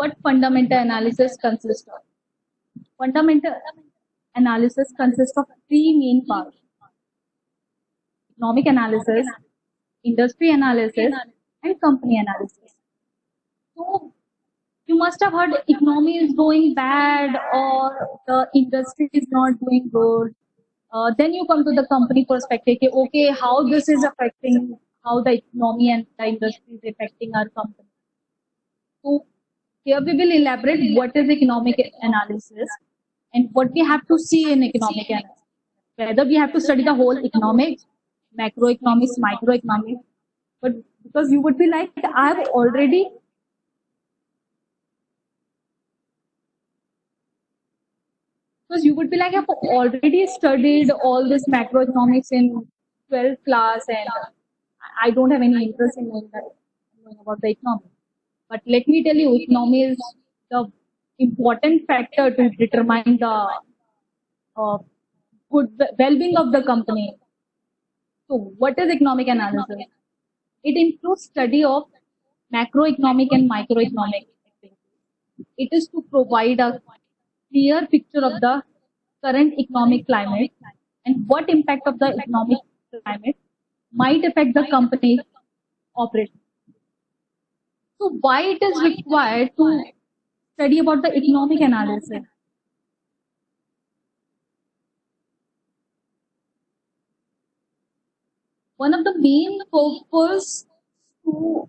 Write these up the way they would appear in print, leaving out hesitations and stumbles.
what fundamental analysis consists of? Fundamental analysis consists of three main parts: economic analysis, industry analysis, and company analysis. So you must have heard economy is going bad or the industry is not doing good. Then you come to the company perspective. Okay, how this is affecting, how the economy and the industry is affecting our company. So here we will elaborate what is economic analysis and what we have to see in economic analysis. Whether we have to study the whole economics, macroeconomics, microeconomics, but because you would be like, I have already because you would be like, I've already studied all this macroeconomics in 12th class and I don't have any interest in knowing about the economy. But let me tell you, economy is the important factor to determine the uh, good well-being of the company. So, what is economic analysis? It includes study of macroeconomic and microeconomic activities. It is to provide a clear picture of the current economic climate and what impact of the economic climate might affect the company's operation. So, why it is required to study about the economic analysis? One of the main purpose to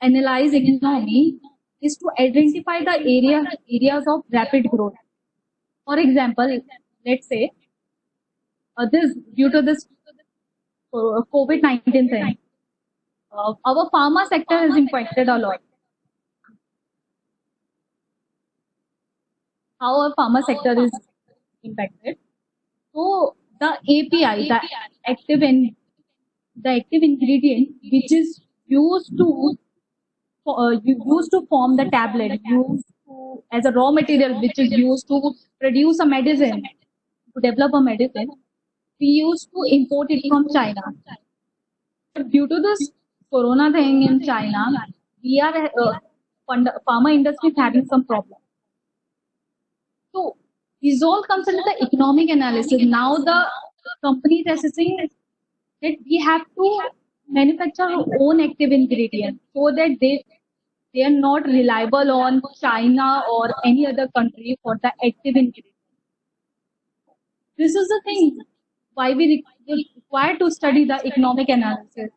analyze economy is to identify the areas of rapid growth. For example, let's say this due to this COVID-19 thing, our pharma sector is impacted a lot. How our pharma sector is impacted? So the API, the active ingredient which is used to form the tablet, used to, as a raw material which is used to produce a medicine, to develop a medicine, we used to import it from China. But due to this corona thing in China, we are pharma industry is having some problem. So this all comes under the economic analysis. Now the company is assessing that we have to manufacture our own active ingredients so that they are not reliable on China or any other country for the active ingredient. This is the thing why we require to study the economic analysis,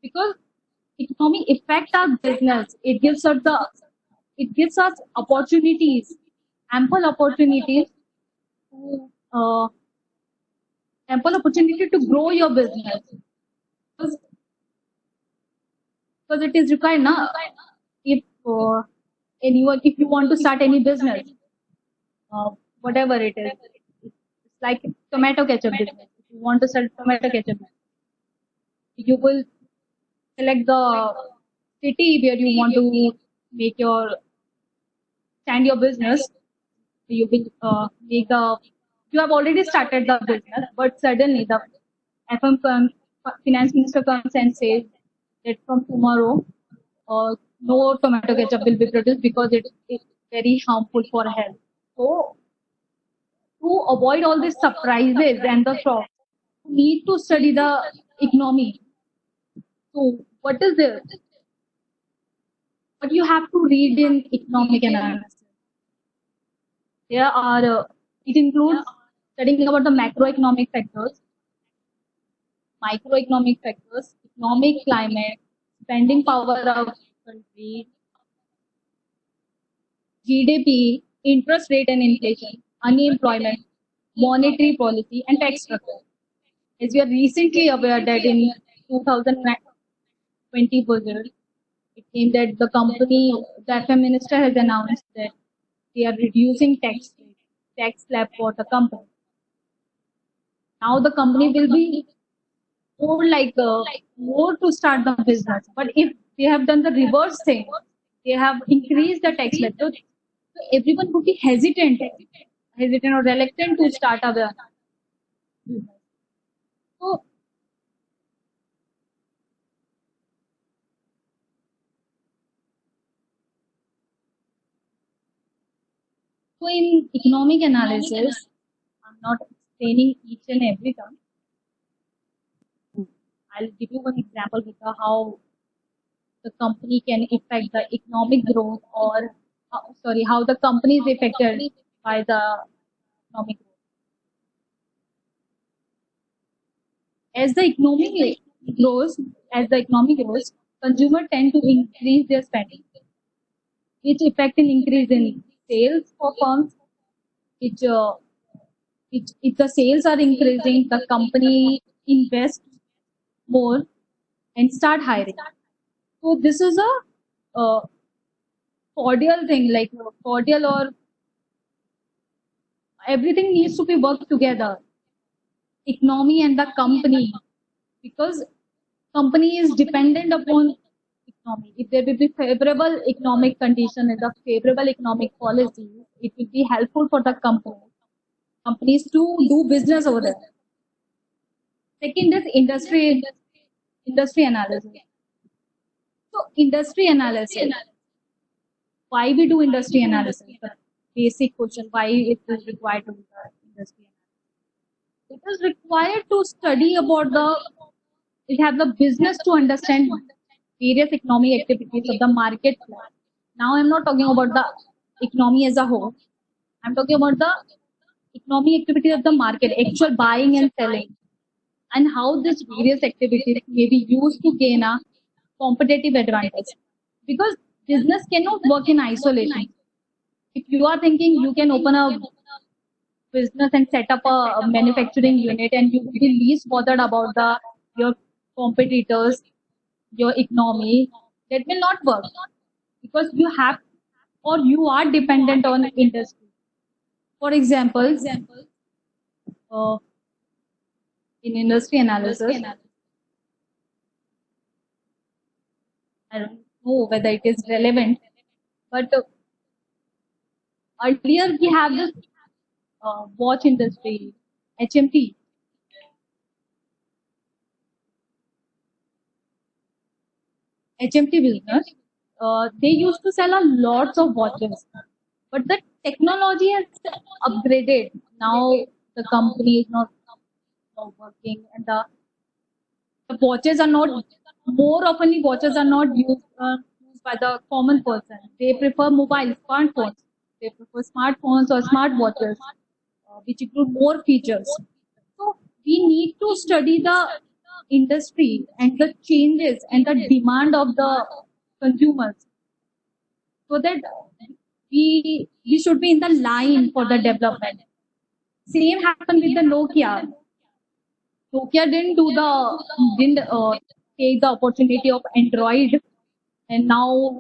because economy affect our business. It gives us opportunities, ample opportunities to ample opportunity to grow your business, because it is required now. If anyone, if you want to start any business, uh, whatever it is, it's like tomato ketchup business. If you want to sell tomato ketchup, you will select the city where you want to make your stand your business. You will make the you have already started the business, but suddenly the finance minister comes and says that from tomorrow, no tomato ketchup will be produced because it is very harmful for health. So to avoid all these surprises and the shocks, you need to study the economy. So what is this? What you have to read in economic analysis? There are it includes studying about the macroeconomic factors, microeconomic factors, economic climate, spending power of country, GDP, interest rate and inflation, unemployment, monetary policy, and tax structure. As we are recently aware that in 2020 budget, it came that the FM minister has announced that they are reducing tax slab for the company. Now the company will be more to start the business. But if they have done the reverse thing, they have increased the tax slab. So everyone would be hesitant or reluctant to start a business. So So in economic analysis, I'm not explaining each and every term. I'll give you one example with how the company can affect the economic growth, or sorry, how the company is affected by the economic growth. As the economy grows, as the economy grows, consumers tend to increase their spending, which affect an increase in sales for firms. Which, if the sales are increasing, the company invests more and start hiring. So this is a cordial thing, like cordial, or everything needs to be worked together, economy and the company, because company is dependent upon economy. If there will be favorable economic condition and the favorable economic policy, it will be helpful for the companies to do business over there. Second is industry analysis. So industry analysis, why we do industry analysis? The basic question, why it is required to do the industry analysis. It is required to study about it have the business to understand various economic activities of the market. Now I'm not talking about the economy as a whole. I'm talking about the economic activity of the market, actual buying and selling, and how these various activities may be used to gain a competitive advantage. Because business cannot work in isolation. If you are thinking you can open a business and set up a manufacturing unit, and you will be least bothered about the your competitors, your economy, that will not work, because you have, or you are dependent on industry. For example, uh, in industry analysis, I don't know whether it is relevant, but earlier we have this watch industry, HMT. HMT business, they used to sell a lots of watches, but the technology has upgraded. Now the company is not working, and the watches are not, more often watches are not used by the common person. They prefer mobile smartphones. They prefer smartphones or smart watches, which include more features. So we need to study the industry and the changes and the demand of the consumers, so that we should be in the line for the development. Same happened with the Nokia. Nokia didn't take the opportunity of Android, and now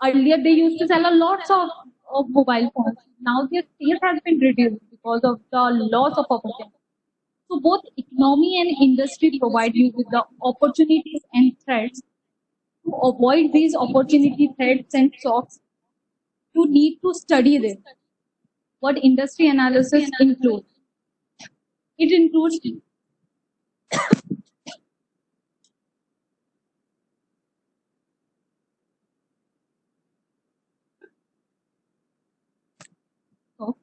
earlier they used to sell a lots of mobile phones. Now their sales has been reduced because of the loss of opportunity. So both economy and industry provide you with the opportunities and threats. To avoid these opportunity threats and shocks, you need to study this. What industry analysis includes? It includes so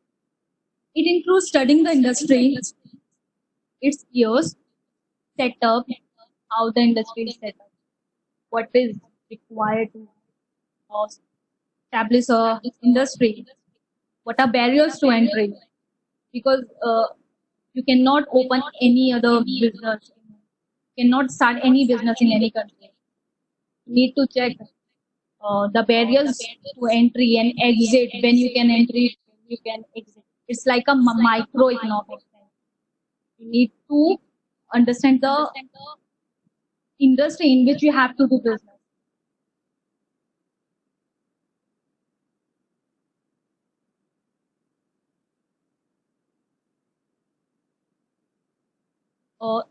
it includes studying the industry, its years, setup, how the industry is set up, what is required to establish a industry, what are barriers to entry, because you cannot open any other business, cannot start any business in any country. You need to check the barriers to entry and exit, when you can entry, when you can exit. It's like a microeconomic thing. You need to understand the industry in which you have to do business.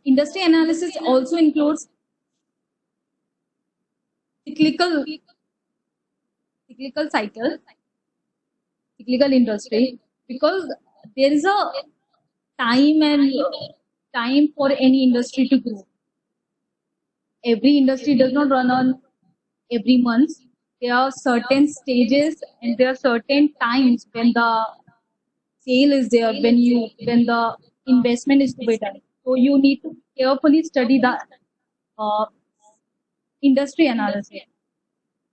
Industry analysis also includes cyclical cyclical cycle, cyclical industry, because there is a time and time for any industry to grow. Every industry does not run on every month. there are certain stages and there are certain times when the sale is there, when the investment is to be done. So you need to carefully study the uh, industry analysis.